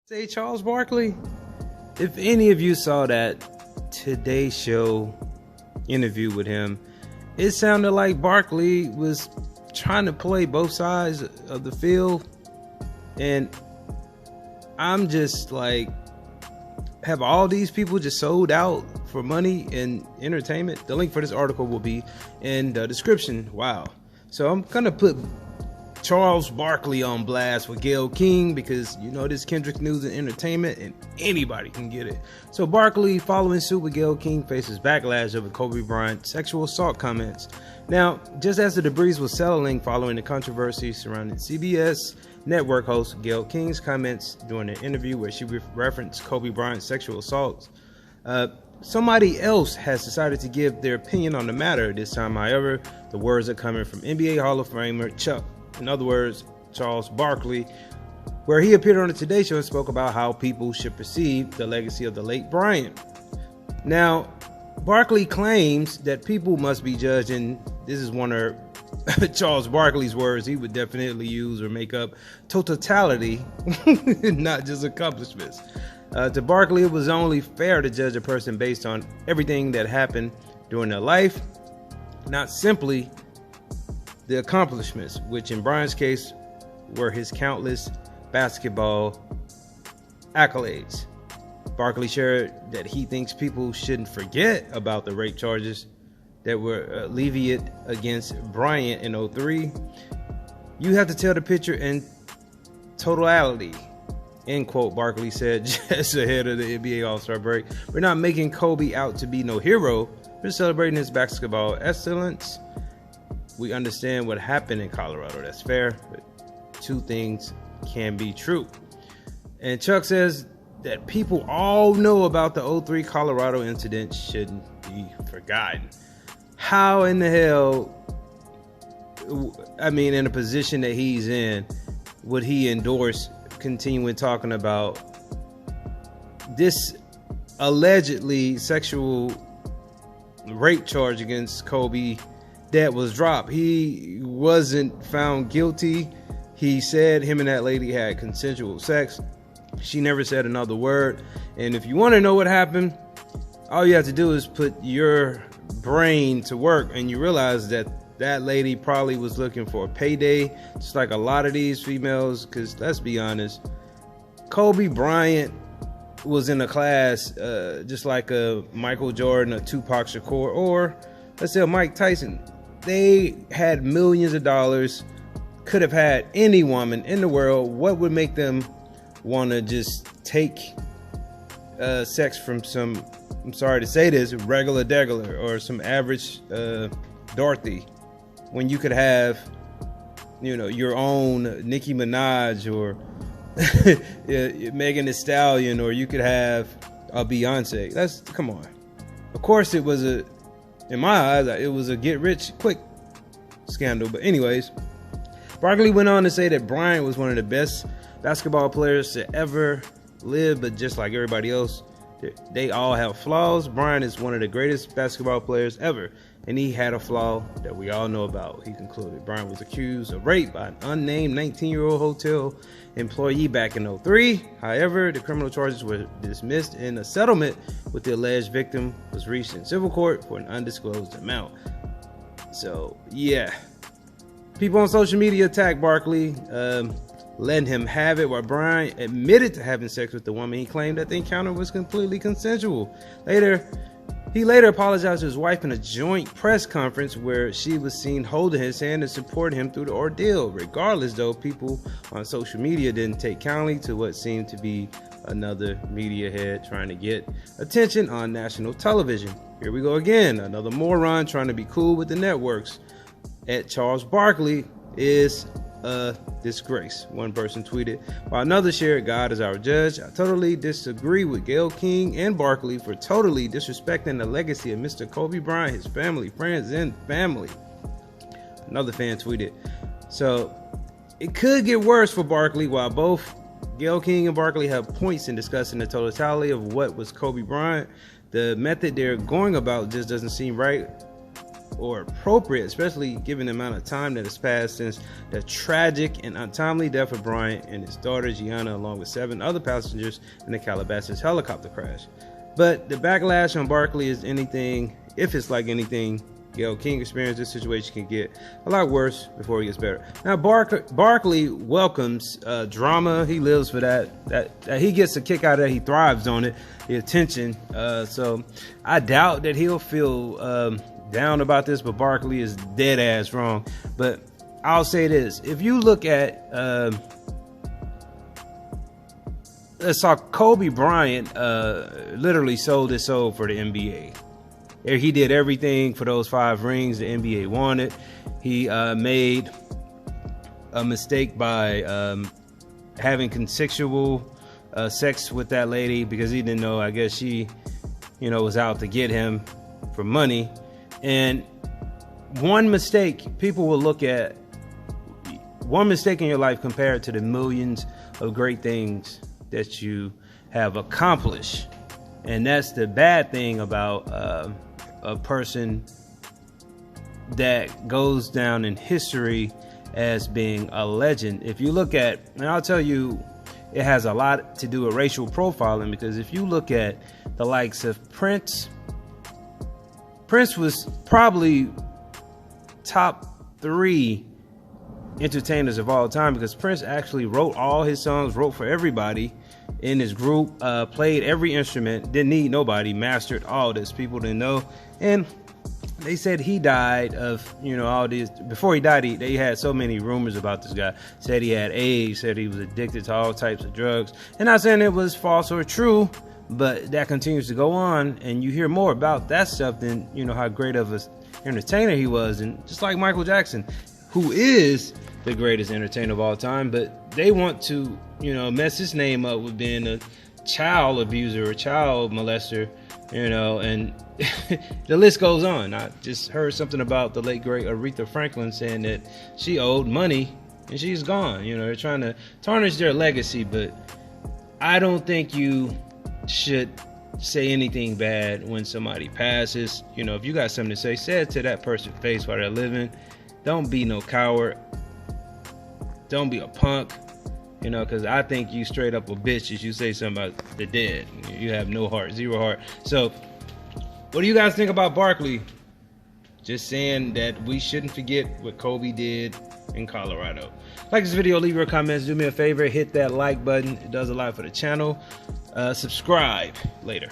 Say Charles Barkley. If any of you saw that Today Show interview with him, it sounded like Barkley was trying to play both sides of the field, and I'm just like, have all these people just sold out for money and entertainment? The link for this article will be in the description. Wow. So I'm gonna put Charles Barkley on blast with Gayle King, because you know this Kendrick news and entertainment and anybody can get it. So Barkley, following suit with Gayle King, faces backlash over Kobe Bryant sexual assault comments. Now, just as the debris was settling following the controversy surrounding CBS network host Gayle King's comments during an interview where she referenced Kobe Bryant's sexual assaults, somebody else has decided to give their opinion on the matter. This time, however, the words are coming from NBA Hall of Famer Chuck, in other words, Charles Barkley, where he appeared on the Today Show and spoke about how people should perceive the legacy of the late Bryant. Now, Barkley claims that people must be judged, and this is one of Charles Barkley's words he would definitely use or make up: totality, not just accomplishments. To Barkley, it was only fair to judge a person based on everything that happened during their life, not simply the accomplishments, which in Bryant's case were his countless basketball accolades. Barkley shared that he thinks people shouldn't forget about the rape charges that were levied against Bryant in 2003. You have to tell the picture in totality, end quote, Barkley said just ahead of the NBA All-Star break. We're not making Kobe out to be no hero. We're celebrating his basketball excellence. We understand what happened in Colorado. That's fair, but two things can be true. And Chuck says that people all know about the 2003 Colorado incident shouldn't be forgotten. How in the hell, I mean, in a position that he's in, would he endorse continuing talking about this allegedly sexual rape charge against Kobe that was dropped? He wasn't found guilty. He said him and that lady had consensual sex. She never said another word. And if you want to know what happened, all you have to do is put your brain to work, and you realize that that lady probably was looking for a payday, just like a lot of these females. Because let's be honest, Kobe Bryant was in a class just like a Michael Jordan, a Tupac Shakur, or let's say a Mike Tyson. They had millions of dollars, could have had any woman in the world. What would make them want to just take sex from some, I'm sorry to say this, regular degular or some average Dorothy, when you could have, you know, your own Nicki Minaj or Megan Thee Stallion, or you could have a Beyonce? That's, come on. Of course it was a, in my eyes, it was a get rich quick scandal. But anyways, Barkley went on to say that Bryant was one of the best basketball players to ever live, but just like everybody else, they all have flaws. Bryant is one of the greatest basketball players ever, and he had a flaw that we all know about. He concluded Bryant was accused of rape by an unnamed 19-year-old hotel employee back in 2003. However, the criminal charges were dismissed, and a settlement with the alleged victim was reached in civil court for an undisclosed amount. So, yeah. People on social media attacked Barkley, letting him have it, while Bryant admitted to having sex with the woman. He claimed that the encounter was completely consensual. He later apologized to his wife in a joint press conference where she was seen holding his hand and supporting him through the ordeal. Regardless, though, people on social media didn't take kindly to what seemed to be another media head trying to get attention on national television. Here we go again, another moron trying to be cool with the networks. At Charles Barkley is a disgrace, one person tweeted, while another shared, God is our judge. I totally disagree with Gayle King and Barkley for totally disrespecting the legacy of Mr. Kobe Bryant, his family, friends, and family. Another fan tweeted. So it could get worse for Barkley. While both Gayle King and Barkley have points in discussing the totality of what was Kobe Bryant, the method they're going about just doesn't seem right. or appropriate, especially given the amount of time that has passed since the tragic and untimely death of Bryant and his daughter Gianna, along with 7 other passengers in the Calabasas helicopter crash. But the backlash on Barkley is anything, if it's like anything Gayle King experienced, this situation can get a lot worse before it gets better. Now, Barkley welcomes drama. He lives for that. He gets a kick out of that. He thrives on it, the attention. So I doubt that he'll feel down about this, but Barkley is dead ass wrong. But I'll say this. If you look at Kobe Bryant literally sold his soul for the NBA. He did everything for those 5 rings the NBA wanted. He made a mistake by having consensual sex with that lady because he didn't know. I guess she, was out to get him for money. And one mistake, people will look at one mistake in your life compared to the millions of great things that you have accomplished. And that's the bad thing about a person that goes down in history as being a legend. If you look at, and I'll tell you, it has a lot to do with racial profiling, because if you look at the likes of Prince was probably top 3 entertainers of all time, because Prince actually wrote all his songs, wrote for everybody in his group, played every instrument, didn't need nobody, mastered all this. People didn't know. And they said he died of, all these. Before he died, they had so many rumors about this guy. Said he had AIDS, said he was addicted to all types of drugs. And not saying it was false or true, but that continues to go on, and you hear more about that stuff than, how great of an entertainer he was. And just like Michael Jackson, who is the greatest entertainer of all time, but they want to, mess his name up with being a child abuser or child molester, and the list goes on. I just heard something about the late great Aretha Franklin saying that she owed money and she's gone. They're trying to tarnish their legacy, but I don't think you should say anything bad when somebody passes. If you got something to say it to that person's face while they're living. Don't be no coward. Don't be a punk. Because I think you straight up a bitch if you say something about the dead. You have no heart, 0 heart. So, what do you guys think about Barkley? Just saying that we shouldn't forget what Kobe did in Colorado. Like this video, leave your comments. Do me a favor, hit that like button. It does a lot for the channel. Subscribe later.